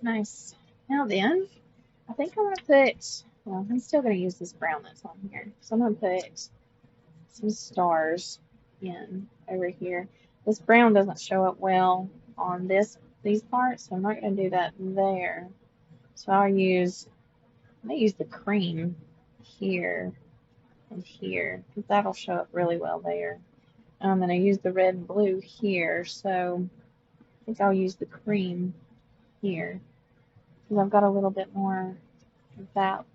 Nice. Now then, I think I'm gonna put, well, I'm still gonna use this brown that's on here. So I'm gonna put some stars in over here. This brown doesn't show up well on these parts, so I'm not gonna do that there. So I may use the cream here and here, because that'll show up really well there. I'm gonna use the red and blue here, so I think I'll use the cream here, because I've got a little bit more of that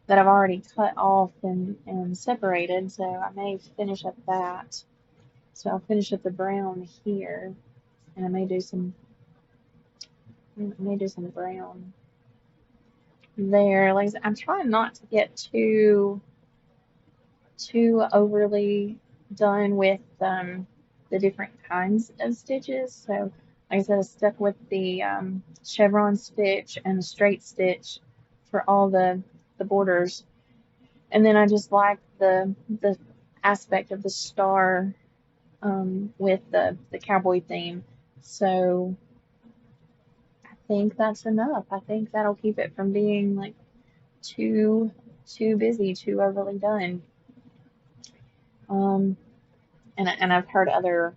I've already cut off and separated, so I may finish up that. So I'll finish up the brown here, and I may do some brown there. Like I said, I'm trying not to get too overly done with the different kinds of stitches. So like I said, I stuck with the chevron stitch and the straight stitch for all the borders. And then I just like the aspect of the star with the cowboy theme. So I think that's enough. I think that'll keep it from being like too too busy, too overly done. Um, and I've heard other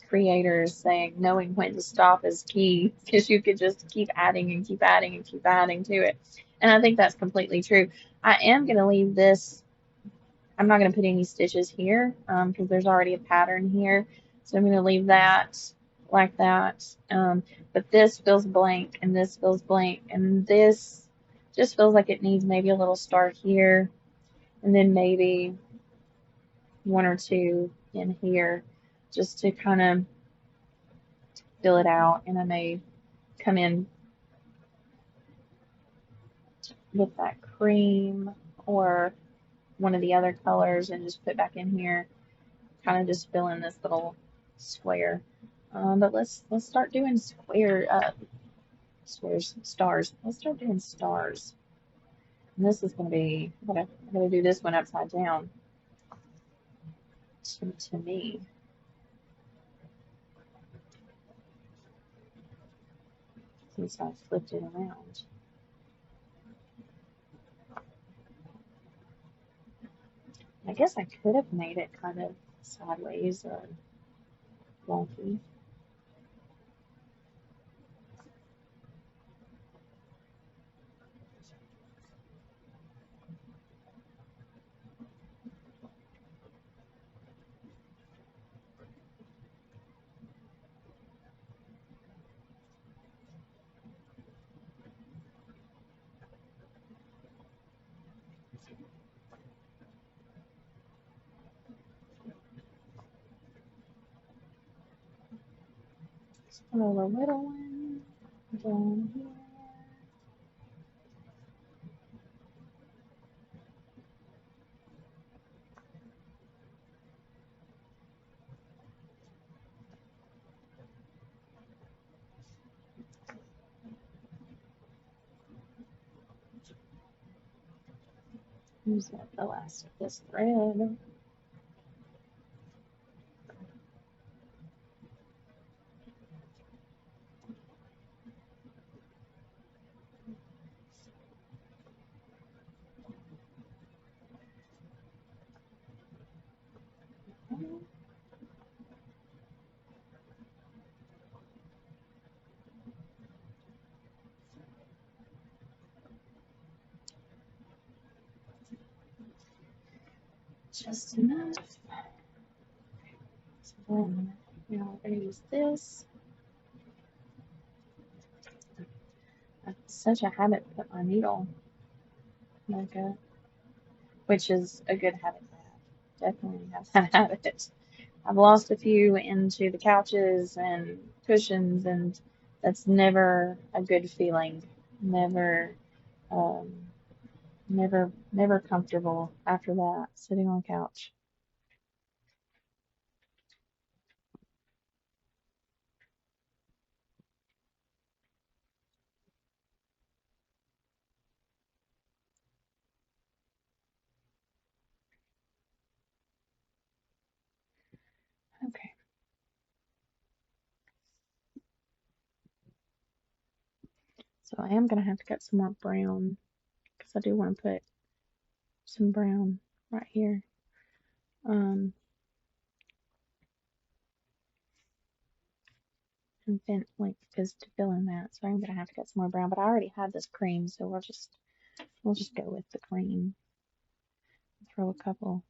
creators saying knowing when to stop is key because you could just keep adding and keep adding and keep adding to it. And I think that's completely true. I am going to leave this. I'm not going to put any stitches here because there's already a pattern here. So I'm going to leave that like that. But this feels blank and this feels blank and this just feels like it needs maybe a little star here and then maybe one or two in here just to kind of fill it out. And I may come in with that cream or one of the other colors and just put back in here, kind of just fill in this little square. But let's start doing stars. Let's start doing stars. And this is gonna be I'm gonna do this one upside down to me. Since I flipped it around. I guess I could have made it kind of sideways or wonky. Just put a little one down here. Use up the last of this thread. Just enough. So then now we're going to use this. It's such a habit to put my needle like a, which is a good habit to have. Definitely have that habit. I've lost a few into the couches and cushions, and that's never a good feeling. Never, um, never comfortable after that, sitting on the couch. Okay. So I am going to have to get some more brown because I do want to put some brown right here. And then like because to fill in that, so I'm gonna have to get some more brown. But I already have this cream, so we'll just go with the cream. Throw a couple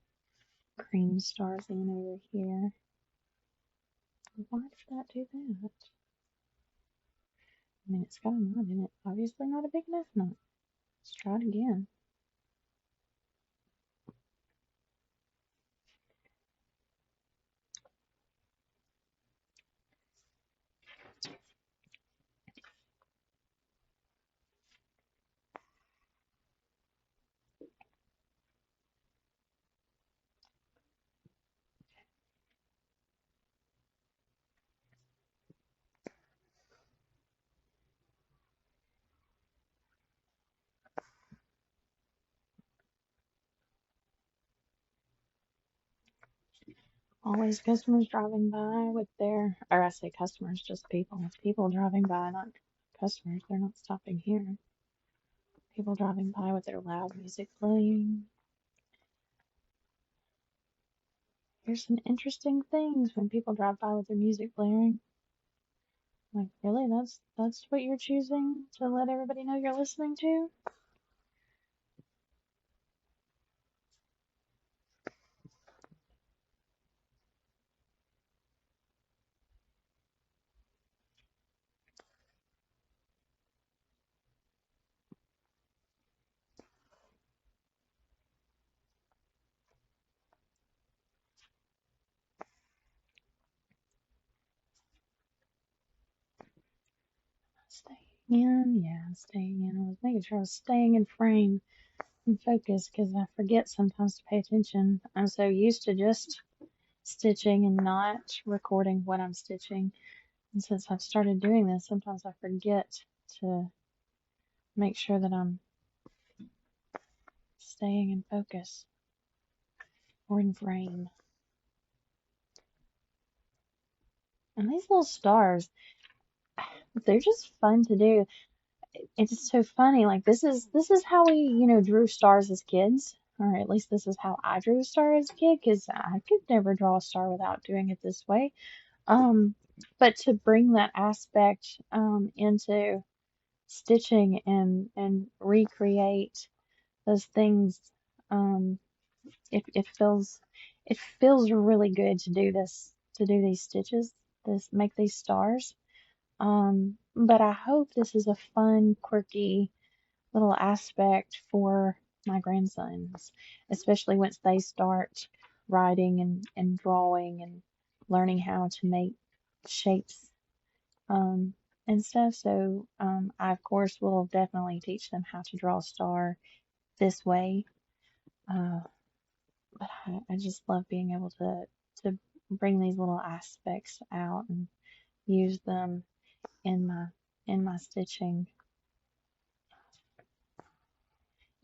cream stars in over here. Why did that do that? I mean, it's got a knot in it. Obviously not a big enough knot. Let's try it again. Always customers driving by with their, or I say customers, just people. People driving by, not customers. They're not stopping here. People driving by with their loud music playing. Here's some interesting things when people drive by with their music blaring. Like, really? That's what you're choosing to let everybody know you're listening to? Staying in, yeah, staying in. I was making sure I was staying in frame and focus because I forget sometimes to pay attention. I'm so used to just stitching and not recording what I'm stitching. And since I've started doing this, sometimes I forget to make sure that I'm staying in focus or in frame. And these little stars, they're just fun to do. It's so funny. Like this is how we, drew stars as kids, or at least this is how I drew a star as a kid, because I could never draw a star without doing it this way. Um, but to bring that aspect into stitching and recreate those things, um, it feels really good to do this, to do these stitches, make these stars. But I hope this is a fun, quirky little aspect for my grandsons, especially once they start writing and drawing and learning how to make shapes um, and stuff. So I, of course, will definitely teach them how to draw a star this way. Uh, but I just love being able to bring these little aspects out and use them in my stitching.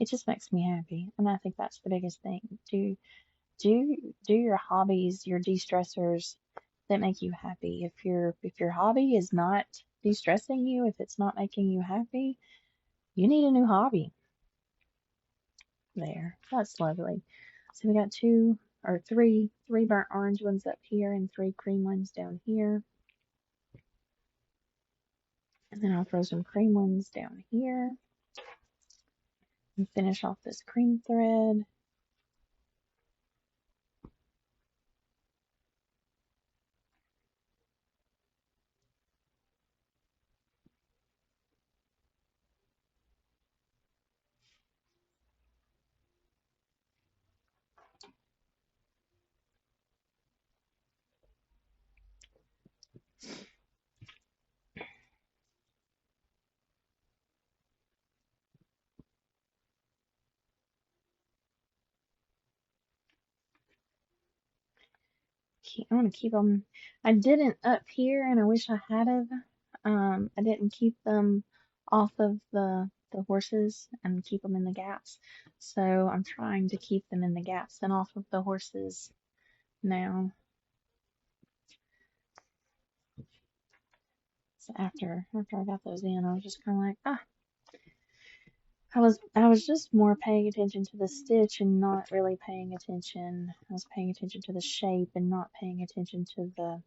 It just makes me happy, and I think that's the biggest thing. Do your hobbies, your de-stressors that make you happy. If your hobby is not de-stressing you, if it's not making you happy, you need a new hobby. There. That's lovely. So we got three burnt orange ones up here and three cream ones down here. And then I'll throw some cream ones down here and finish off this cream thread. I want to keep them. I didn't up here, and I wish I had of. I didn't keep them off of the horses and keep them in the gaps. So I'm trying to keep them in the gaps and off of the horses now. So after I got those in, I was just kind of like, I was just more paying attention to the stitch and not really paying attention. I was paying attention to the shape and not paying attention to the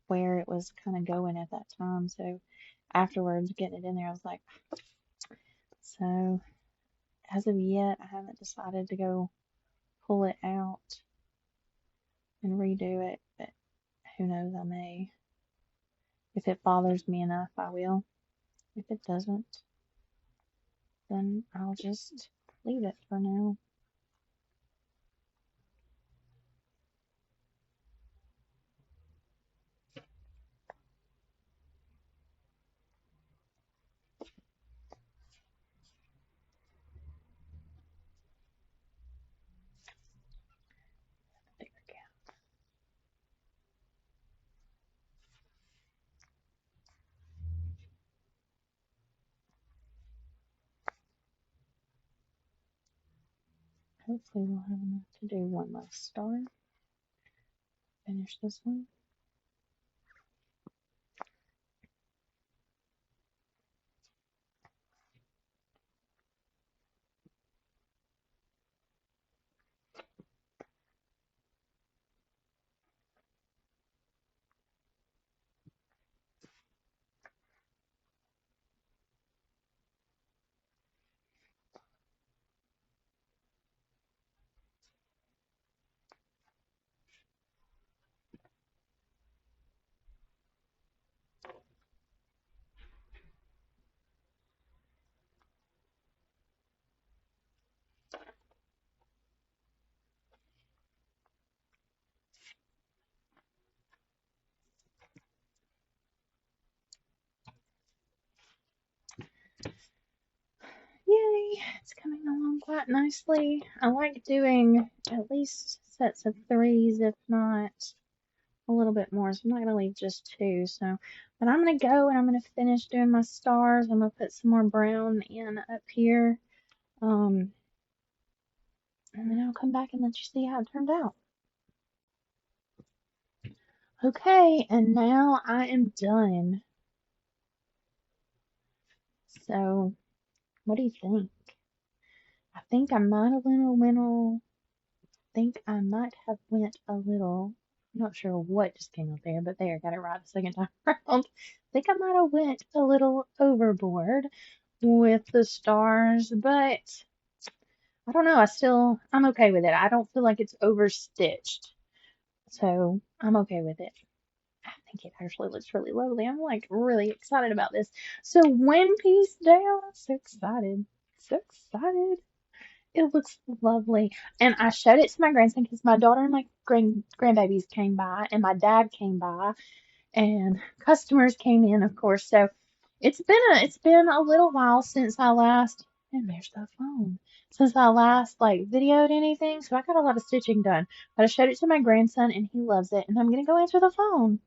where it was kind of going at that time. So afterwards, getting it in there, I was like, so as of yet, I haven't decided to go pull it out and redo it, but who knows, I may. If it bothers me enough, I will. If it doesn't, then I'll just leave it for now. There we go. Hopefully we'll have enough to do one last star. Finish this one. Yay, it's coming along quite nicely. I like doing at least sets of threes, if not a little bit more. So I'm not going to leave just two. So, but I'm going to go and I'm going to finish doing my stars. I'm going to put some more brown in up here. And then I'll come back and let you see how it turned out. Okay, and now I am done. So, what do you think? I think I might have went a little, I'm not sure what just came up there, but there, got it right the second time around. I think I might have went a little overboard with the stars, but I don't know. I'm okay with it. I don't feel like it's overstitched, so I'm okay with it. I think it actually looks really lovely. I'm like really excited about this. So one piece down, I'm so excited. So excited. It looks lovely. And I showed it to my grandson because my daughter and my grandbabies came by and my dad came by and customers came in, of course. So it's been a little while since I last, and there's the phone, since I last like videoed anything. So I got a lot of stitching done. But I showed it to my grandson and he loves it. And I'm gonna go answer the phone.